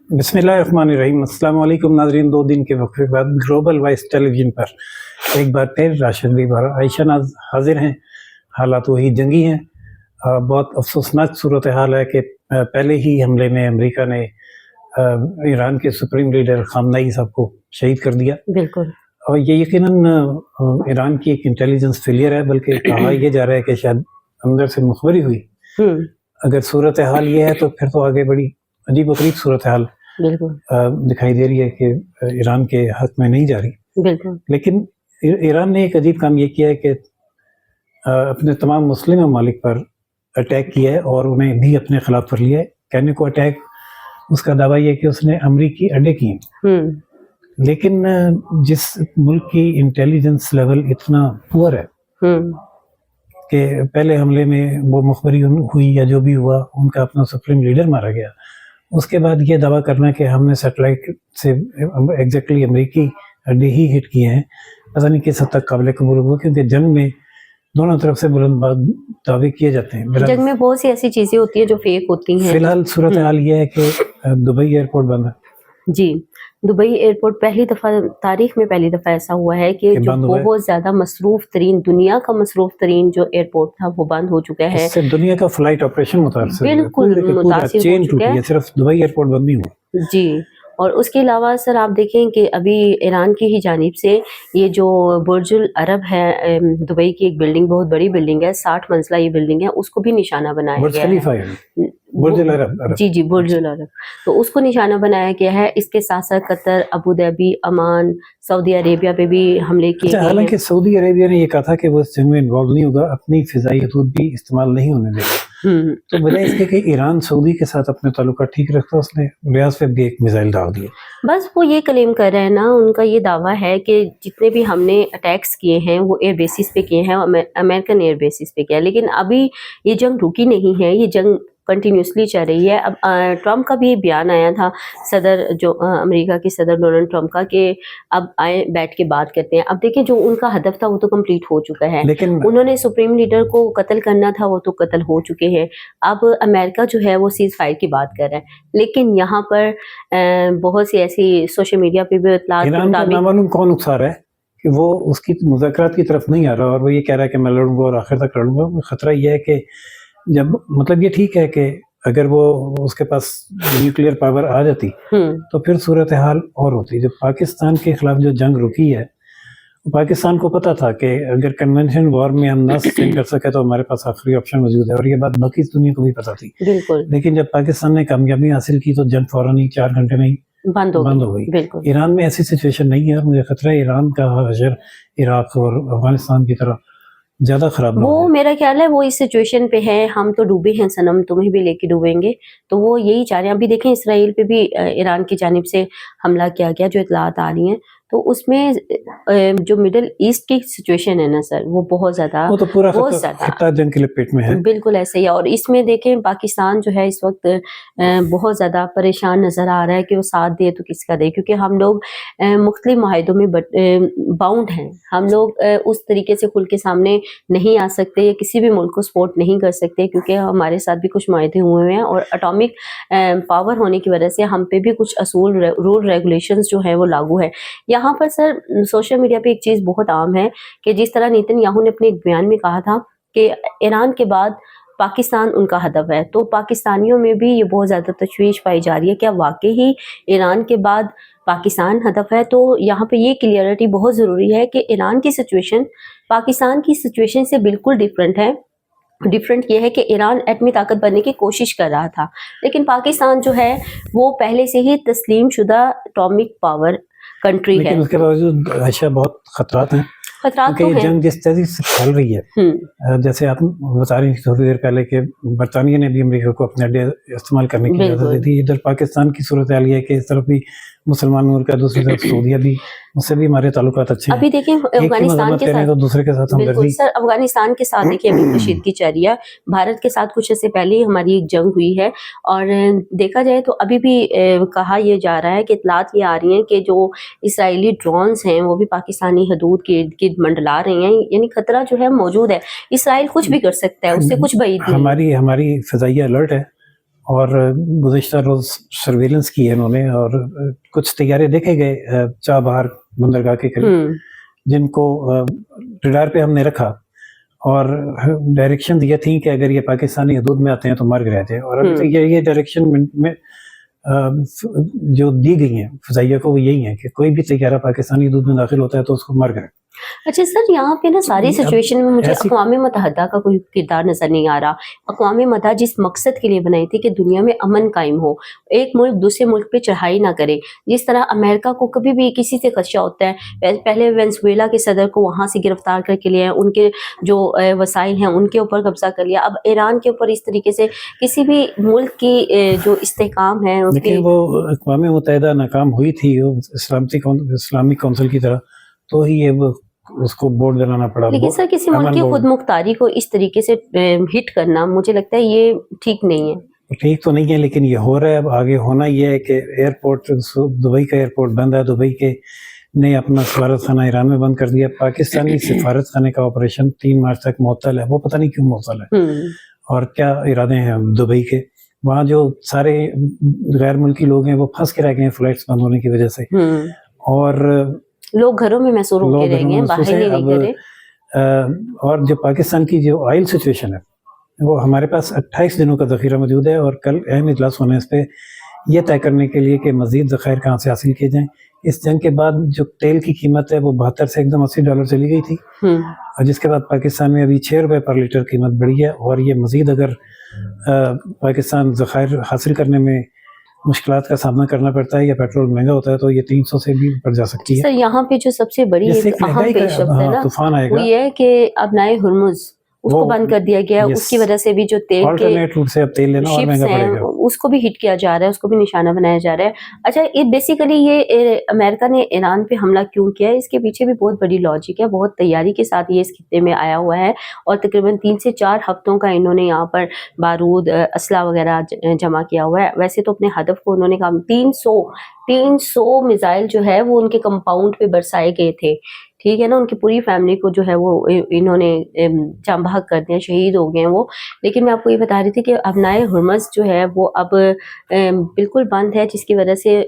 بسم اللہ الرحمن الرحیم۔ السلام علیکم ناظرین، 2 دن کے وقفے بعد گلوبل وائس ٹیلی ویژن پر ایک بار پھر راشد بھی عائشہ ناز حاضر ہیں۔ حالات وہی جنگی ہیں۔ بہت افسوسناک صورتحال ہے کہ پہلے ہی حملے میں امریکہ نے ایران کے سپریم لیڈر خامنئی صاحب کو شہید کر دیا۔ بالکل، اور یہ یقیناً ایران کی ایک انٹیلیجنس فیلئر ہے، بلکہ کہا یہ جا رہا ہے کہ شاید اندر سے مخبری ہوئی۔ اگر صورتحال یہ ہے تو پھر تو آگے بڑی عجیب و غریب صورتحال دکھائی دے رہی ہے کہ ایران کے حق میں نہیں جا رہی۔ بالکل، لیکن ایران نے ایک عجیب کام یہ کیا ہے کہ اپنے تمام مسلم ممالک پر اٹیک کیا ہے اور انہیں بھی اپنے خلاف کر لیا ہے۔ کہنے کو اٹیک، اس کا دعویٰ یہ ہے کہ اس نے امریکی اڈے کیے، لیکن جس ملک کی انٹیلیجنس لیول اتنا پور ہے کہ پہلے حملے میں وہ مخبری ہوئی یا جو بھی ہوا، ان کا اپنا سپریم لیڈر مارا گیا، اس کے بعد یہ دعویٰ کرنا کہ ہم نے سیٹلائٹ سے ایگزیکٹلی امریکی اڈے ہی ہٹ کیے ہیں، پتہ نہیں کس حد تک قابل قبول ہوا، کیونکہ جنگ میں دونوں طرف سے بلند دعوے کیے جاتے ہیں۔ جنگ میں بہت سی ایسی چیزیں ہوتی ہیں جو فیک ہوتی ہیں۔ فی الحال صورتحال یہ ہے کہ دبئی ایئرپورٹ بند ہے۔ جی، دبئی ایئرپورٹ پہلی دفعہ تاریخ میں پہلی دفعہ ایسا ہوا ہے کہ جو بہت زیادہ مصروف ترین، دنیا کا مصروف ترین جو ایئرپورٹ تھا وہ بند ہو چکا ہے۔ اس سے دنیا کا فلائٹ آپریشن متاثر ہے، بالکل متاثر ہو چکا ہے۔ صرف دبئی ایئرپورٹ بند نہیں ہوا۔ جی، اور اس کے علاوہ سر آپ دیکھیں کہ ابھی ایران کی ہی جانب سے یہ جو برج العرب ہے، دبئی کی ایک بلڈنگ، بہت بڑی بلڈنگ ہے، 60 منزلہ یہ بلڈنگ ہے، اس کو بھی نشانہ بنایا گیا ہے۔ برج العرب، جی برج العرب، تو اس کو نشانہ بنایا گیا ہے۔ اس کے ساتھ ساتھ قطر، ابوظہبی، عمان، سعودی عربیہ پہ بھی حملے کیے گئے ہیں۔ حالانکہ سعودی عربیہ نے یہ کہا تھا کہ وہ اس جنگ میں انوالو نہیں ہوگا، اپنی فضائی حدود بھی استعمال نہیں ہونے دے گا، تو بجائے اس کے کہ ایران سعودی کے ساتھ اپنے تعلقات ٹھیک رکھتا، اس نے ریاض پہ بھی ایک میزائل داغ دیا۔ بس وہ یہ کلیم کر رہے ہیں نا، ان کا یہ دعویٰ ہے کہ جتنے بھی ہم نے اٹیکس کیے ہیں وہ ایئر بیسز پہ کیے ہیں، امریکن ایئر بیسز پہ کیا، لیکن ابھی یہ جنگ رکی نہیں ہے، یہ جنگ کنٹینیوسلی چل رہی ہے۔ اب ٹرمپ کا بھی بیان آیا تھا، صدر جو امریکہ کے صدر ڈونلڈ ٹرمپ کا، کہ اب آئے بیٹھ کے بات کرتے ہیں۔ اب دیکھیں جو ان کا ہدف تھا وہ تو کمپلیٹ ہو چکا ہے، لیکن انہوں نے سپریم لیڈر کو قتل کرنا تھا، وہ تو قتل ہو چکے ہیں۔ اب امریکہ جو ہے وہ سیز فائر کی بات کر رہا ہے، لیکن یہاں پر بہت سی ایسی سوشل میڈیا پہ بھی اطلاعات کے ایران کو نامعلوم کون اکسا رہا ہے کہ وہ اس کی مذاکرات کی طرف نہیں آ رہا، اور وہ یہ کہہ رہا ہے کہ میں لڑوں گا اور آخر تک لڑوں گا۔ خطرہ یہ ہے کہ جب مطلب یہ ٹھیک ہے کہ اگر وہ اس کے پاس نیوکلیئر پاور آ جاتی تو پھر صورتحال اور ہوتی۔ جب پاکستان کے خلاف جو جنگ رکی ہے، پاکستان کو پتا تھا کہ اگر کنونشن وار میں ہم نہ سسٹین کر سکے تو ہمارے پاس آخری آپشن موجود ہے، اور یہ بات باقی دنیا کو بھی پتا تھی۔ لیکن جب پاکستان نے کامیابی حاصل کی تو جنگ فوراً ہی 4 گھنٹے میں بند ہو گئی۔ ایران میں ایسی سچویشن نہیں ہے، اور مجھے خطرہ ہے ایران کا حشر عراق اور افغانستان کی طرح زیادہ خراب نہ ہو۔ وہ میرا خیال ہے وہ اس سچویشن پہ ہے، ہم تو ڈوبے ہیں صنم، تمہیں بھی لے کے ڈوبیں گے، تو وہ یہی چاہ رہے ہیں۔ ابھی دیکھیں اسرائیل پہ بھی ایران کی جانب سے حملہ کیا گیا، جو اطلاعات آ رہی ہیں، تو اس میں جو مڈل ایسٹ کی سچویشن ہے نا سر، وہ بہت زیادہ، وہ تو پورا خطہ جنگ کے لپیٹ میں ہے۔ بالکل ایسے ہی ہے، اور اس میں دیکھیں پاکستان جو ہے اس وقت بہت زیادہ پریشان نظر آ رہا ہے کہ وہ ساتھ دے تو کس کا دے، کیونکہ ہم لوگ مختلف معاہدوں میں باؤنڈ ہیں، ہم لوگ اس طریقے سے کھل کے سامنے نہیں آ سکتے یا کسی بھی ملک کو سپورٹ نہیں کر سکتے، کیونکہ ہمارے ساتھ بھی کچھ معاہدے ہوئے ہیں، اور اٹامک پاور ہونے کی وجہ سے ہم پہ بھی کچھ اصول، رول، ریگولیشنز جو ہیں وہ لاگو ہے۔ یہاں پر سر سوشل میڈیا پہ ایک چیز بہت عام ہے کہ جس طرح نیتن یاہو نے اپنے ایک بیان میں کہا تھا کہ ایران کے بعد پاکستان ان کا ہدف ہے، تو پاکستانیوں میں بھی یہ بہت زیادہ تشویش پائی جا رہی ہے، کیا واقعی ہی ایران کے بعد پاکستان ہدف ہے؟ تو یہاں پہ یہ کلیئرٹی بہت ضروری ہے کہ ایران کی سچویشن پاکستان کی سچویشن سے بالکل ڈیفرنٹ ہے۔ ڈیفرنٹ یہ ہے کہ ایران ایٹمی طاقت بننے کی کوشش کر رہا تھا، لیکن پاکستان جو ہے وہ پہلے سے ہی تسلیم شدہ اٹامک پاور کنٹری ہے۔ لیکن اس کے باوجود عائشہ بہت خطرات ہیں، خطرات تو یہ جنگ جس طرح سے پھیل رہی ہے، جیسے آپ بتا رہی تھوڑی دیر پہلے کہ برطانیہ نے بھی امریکہ کو اپنے اڈے استعمال کرنے کی اجازت دی تھی، ادھر پاکستان کی صورتحال یہ ہے کہ اس طرف بھی مسلمان ملک ہے، دوسری طرف سعودیہ بھی، اس سے بھی ہمارے تعلقات اچھے ہیں۔ ابھی دیکھیں افغانستان کے ساتھ تو دوسرے کے ساتھ بالکل سر، افغانستان کے ساتھ دیکھیں ابھی کشیدگی چل رہی ہے، بھارت کے ساتھ کچھ سے پہلے ہی ہماری ایک جنگ ہوئی ہے، اور دیکھا جائے تو ابھی بھی کہا یہ جا رہا ہے کہ اطلاعات یہ آ رہی ہیں کہ جو اسرائیلی ڈرونز ہیں وہ بھی پاکستانی حدود کے ارد گرد منڈلا رہے ہیں، یعنی خطرہ جو ہے موجود ہے، اسرائیل کچھ بھی کر سکتا ہے، اس سے کچھ بعید نہیں۔ ہماری فضائیہ الرٹ ہے، اور گزشتہ روز سرویلنس کی ہے انہوں نے، اور کچھ طیارے دیکھے گئے چابہار بندرگاہ کے قریب، جن کو ریڈار پہ ہم نے رکھا اور ڈائریکشن یہ تھیں کہ اگر یہ پاکستانی حدود میں آتے ہیں تو مار گئے تھے، اور ابھی تک یہ ڈائریکشن میں جو دی گئی ہیں فضائیہ کو وہ یہی ہیں کہ کوئی بھی طیارہ پاکستانی حدود میں داخل ہوتا ہے تو اس کو مار گئے۔ اچھا سر، یہاں پہ نا ساری سچویشن میں مجھے اقوام متحدہ کا کوئی کردار نظر نہیں آ رہا۔ اقوام متحدہ جس مقصد کے لیے بنائی تھی کہ دنیا میں امن قائم ہو، ایک ملک دوسرے ملک پہ چڑھائی نہ کرے، جس طرح امریکہ کو کبھی بھی کسی سے خدشہ ہوتا ہے، پہلے وینزویلا کے صدر کو وہاں سے گرفتار کر کے لیا، ان کے جو وسائل ہیں ان کے اوپر قبضہ کر لیا، اب ایران کے اوپر اس طریقے سے کسی بھی ملک کی جو استحکام ہے اس کی، وہ اقوام متحدہ ناکام ہوئی تھی اسلامی کونسل کی طرح، تو ہی یہ اس کو بورڈ دلانا پڑا۔ لیکن سر کسی ملک کی خود مختاری کو اس طریقے سے ہٹ کرنا مجھے لگتا ہے یہ ٹھیک نہیں ہے۔ ٹھیک تو نہیں ہے، لیکن یہ ہو رہا ہے، اب آگے ہونا یہ ہے کہ ایئرپورٹ، دبئی کا ایئرپورٹ بند ہے، دبئی کے نے اپنا سفارت خانہ ایران میں بند کر دیا، پاکستانی سفارت خانے کا آپریشن 3 مارچ تک معطل ہے، وہ پتہ نہیں کیوں معطل ہے اور کیا ارادے ہیں دبئی کے۔ وہاں جو سارے غیر ملکی لوگ ہیں وہ پھنس کے رہ گئے ہیں فلائٹس بند ہونے کی وجہ سے، اور لوگ گھروں میں محصور ہو کے رہ گئے ہیں، باہر ہی نہیں کر رہے۔ اور جو پاکستان کی جو آئل سچویشن ہے وہ ہمارے پاس 28 دنوں کا ذخیرہ موجود ہے، اور کل اہم اجلاس ہونا ہے اس پہ یہ طے کرنے کے لیے کہ مزید ذخائر کہاں سے حاصل کیے جائیں۔ اس جنگ کے بعد جو تیل کی قیمت ہے وہ 72 سے ایک دم $80 چلی گئی تھی، اور جس کے بعد پاکستان میں ابھی 6 روپے پر لیٹر قیمت بڑھی ہے، اور یہ مزید اگر پاکستان ذخائر حاصل کرنے میں مشکلات کا سامنا کرنا پڑتا ہے یا پیٹرول مہنگا ہوتا ہے تو یہ 300 سے بھی بڑھ جا سکتی ہے۔ سر یہاں پہ جو سب سے بڑی ایک اہم پیش رفت ہے نا، طوفان آئے وہ گا، یہ ہے کہ ابنائے ہرمز اس کو بند کر دیا گیا، اس کی وجہ سے بھی جو تیل کے روٹ سے اب تیل لینا اور شپس مہنگا ہیں پڑے گا، اس کو بھی ہٹ کیا جا رہا ہے، اس کو بھی نشانہ بنایا جا رہا ہے۔ اچھا، یہ بیسیکلی یہ امریکہ نے ایران پہ حملہ کیوں کیا ہے، اس کے پیچھے بھی بہت بڑی لاجک ہے، بہت تیاری کے ساتھ یہ اس خطے میں آیا ہوا ہے، اور تقریباً 3 سے 4 ہفتوں کا انہوں نے یہاں پر بارود، اسلحہ وغیرہ جمع کیا ہوا ہے۔ ویسے تو اپنے ہدف کو انہوں نے کہا 300 میزائل جو ہے وہ ان کے کمپاؤنڈ پہ برسائے گئے تھے، ٹھیک ہے نا، ان کی پوری فیملی کو جو ہے وہ انہوں نے جاں بحق کر دیا، شہید ہو گئے ہیں وہ۔ لیکن میں آپ کو یہ بتا رہی تھی کہ ابنائے ہرمز جو ہے وہ اب بالکل بند ہے، جس کی وجہ سے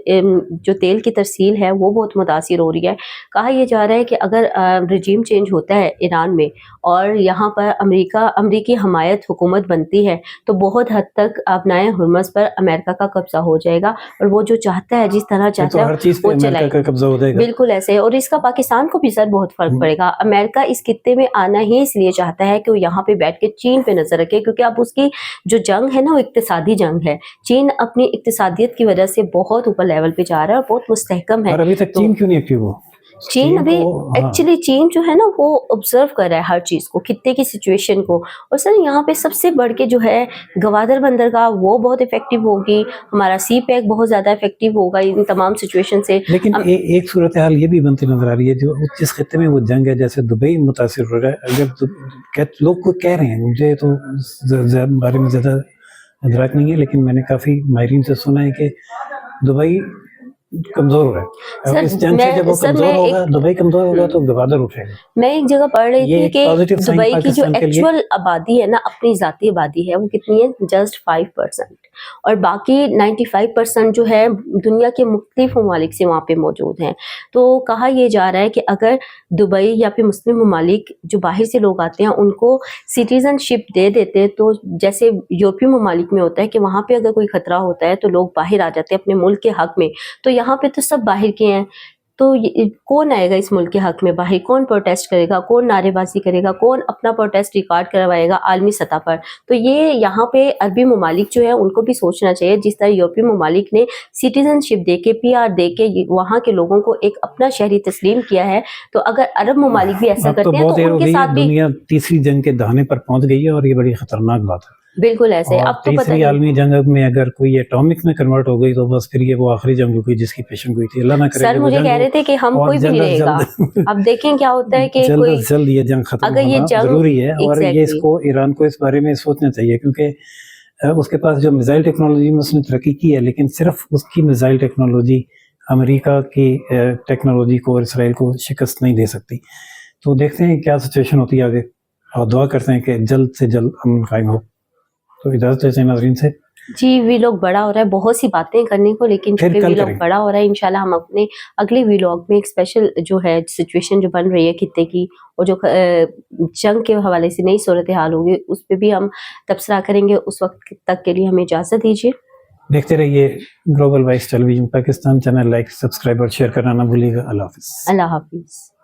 جو تیل کی ترسیل ہے وہ بہت متاثر ہو رہی ہے۔ کہا یہ جا رہا ہے کہ اگر رجیم چینج ہوتا ہے ایران میں اور یہاں پر امریکی حمایت حکومت بنتی ہے تو بہت حد تک ابنائے ہرمز پر امریکہ کا قبضہ ہو جائے گا، اور وہ جو چاہتا ہے جس طرح چاہتا ہے وہ چلائے، بالکل ایسے۔ اور اس کا پاکستان کو بھی سر بہت فرق پڑے گا۔ امریکہ اس خطے میں آنا ہی اس لیے چاہتا ہے کہ وہ یہاں پہ بیٹھ کے چین پہ نظر رکھے، کیونکہ اب اس کی جو جنگ ہے نا وہ اقتصادی جنگ ہے۔ چین اپنی اقتصادیت کی وجہ سے بہت اوپر لیول پہ جا رہا ہے اور بہت مستحکم ہے۔ اور ابھی تک چین کیوں نہیں ایکٹیو ہوا؟ چین ابھی ایکچولی چین جو ہے نا وہ آبزرو کر رہا ہے ہر چیز کو، خطے کی سچویشن کو، اور سر یہاں پہ سب سے بڑھ کے جو ہے گوادر بندرگاہ وہ بہت افیکٹو ہوگی، ہمارا سی پیک بہت زیادہ افیکٹو ہوگا ان تمام سچویشن سے۔ لیکن ایک صورتحال یہ بھی بنتی نظر آ رہی ہے، جو جس خطے میں وہ جنگ ہے، جیسے دبئی متاثر ہو رہا ہے، اگر لوگ کو کہہ رہے ہیں، مجھے تو بارے میں زیادہ ادراک نہیں ہے، لیکن میں نے کافی ماہرین سے سنا ہے کہ دبئی کمزور ہو رہا ہے، اس جنگ سے جب وہ کمزور ہوگا، دبئی کمزور ہوگا تو گوادر اٹھے گا۔ میں ایک جگہ پڑھ رہی تھی کہ دبئی کی جو ایکچوئل آبادی ہے نا، اپنی ذاتی آبادی ہے، وہ کتنی ہے، جسٹ 5%، اور باقی 95% جو ہے دنیا کے مختلف ممالک سے وہاں پہ موجود ہیں۔ تو کہا یہ جا رہا ہے کہ اگر دبئی یا پھر مسلم ممالک جو باہر سے لوگ آتے ہیں ان کو سٹیزن شپ دے دیتے، تو جیسے یورپی ممالک میں ہوتا ہے کہ وہاں پہ اگر کوئی خطرہ ہوتا ہے تو لوگ باہر آ جاتے ہیں اپنے ملک کے حق میں، تو یہاں پہ تو سب باہر کے ہیں، تو کون آئے گا اس ملک کے حق میں باہر، کون پروٹیسٹ کرے گا، کون نعرے بازی کرے گا، کون اپنا پروٹیسٹ ریکارڈ کروائے گا عالمی سطح پر؟ تو یہ یہاں پہ عربی ممالک جو ہے ان کو بھی سوچنا چاہیے، جس طرح یورپی ممالک نے سٹیزن شپ دے کے، PR دے کے وہاں کے لوگوں کو ایک اپنا شہری تسلیم کیا ہے، تو اگر عرب ممالک بھی ایسا کرتے ہیں تو ان کے ساتھ بھی دنیا تیسری جنگ کے دہانے پر پہنچ گئی ہے، اور یہ بڑی خطرناک بات ہے۔ بالکل ایسے اب تو پتہ تیسری عالمی جنگ میں اگر کوئی ایٹامک میں کنورٹ ہو گئی تو بس پھر یہ وہ آخری جنگ ہوگی جس کی پیشن گوئی تھی، اللہ نہ کرے۔ سر مجھے کہہ رہے تھے کہ ہم کوئی بھی نہیں رہے گا، اب دیکھیں کیا ہوتا ہے کہ جلد از جلد یہ جنگ ختم ہونا ضروری ہے، اور یہ اس کو ایران کو اس بارے میں سوچنا چاہیے، کیونکہ اس کے پاس جو میزائل ٹیکنالوجی میں اس نے ترقی کی ہے، لیکن صرف اس کی میزائل ٹیکنالوجی امریکہ کی ٹیکنالوجی کو اور اسرائیل کو شکست نہیں دے سکتی۔ تو دیکھتے ہیں کیا سچویشن ہوتی ہے آگے، اور دعا کرتے ہیں کہ جلد سے جلد امن قائم ہو۔ تو اجازت دیتے ہیں ناظرین سے۔ جی ویلاگ بڑا ہو رہا ہے، بہت سی باتیں کرنے کو، لیکن پھر چونکہ کل ویلاگ کریں گے۔ بڑا ہو رہا ہے انشاءاللہ ہم اپنے اگلے ویلاگ میں ایک اسپیشل جو ہے سچویشن جو بن رہی ہے خطے کی، اور جو جنگ کے حوالے سے نئی صورتحال ہوگی اس پہ بھی ہم تبصرہ کریں گے۔ اس وقت تک کے لیے ہمیں اجازت دیجیے۔ دیکھتے رہیے global voice television Pakistan channel, like, subscribe اور شیئر کرنا نہ بھولیے گا۔ اللہ حافظ۔ اللہ حافظ۔